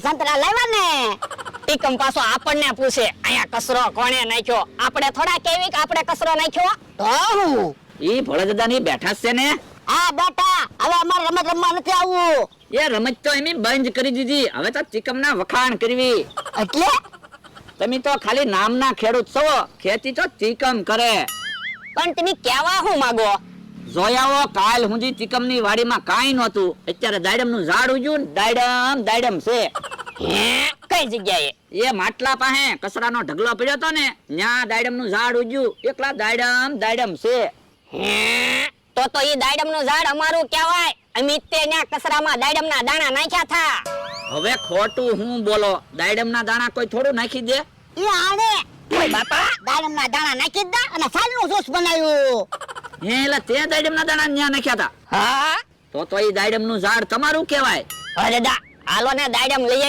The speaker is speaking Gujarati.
સંતરા લાવ્યા ને ટીકમ પાછો આપણને પૂછે અહીંયા કચરો કોણે નાખ્યો? આપણે થોડા કેવી કે આપણે કચરો નાખ્યો? તો હું ઈ ભોળાદાદાની બેઠા છે ને? આ બેટા હવે અમારે રમત રમવા નથી આવવું. એ રમત તો એમ બંધ કરી દીધી, હવે તો ચીકમના વખાણ કરવી. એટલે તમે તો ખાલી નામના ખેડૂત છો, ખેતી તો ચીકમ કરે. પણ તમે કેવા હું માંગો? જોયાવો કાલ હુંજી ચીકમની વાડીમાં કાઈ નહોતું, અત્યારે દાડમનું ઝાડ ઉગ્યું ને દાડમ છે. હે કઈ જગ્યાએ? એ માટલા પાસે કચરાનો ઢગલો પડ્યો તો ને, ન્યા દાડમનું ઝાડ ઉગ્યું, એકલા દાડમ છે. હે તો ઈ દાડમનું ઝાડ અમારું કહેવાય. અમે તે ન્યા કચરામાં દાડમના દાણા નાખ્યા થા. હવે ખોટું હું બોલો? દાડમના દાણા કોઈ થોડું નાખી દે? ઈ આને ઓય બાપા દાડમના દાણા નાખી દા અને સાલનું જ્યુસ બનાવ્યું. હે એટલે તે દાડમના દાણા ન્યા નાખ્યા હતા? હા તો ઈ દાડમનું ઝાડ તમારું કહેવાય. અરે દાદા હાલો ને દાડમ લઈ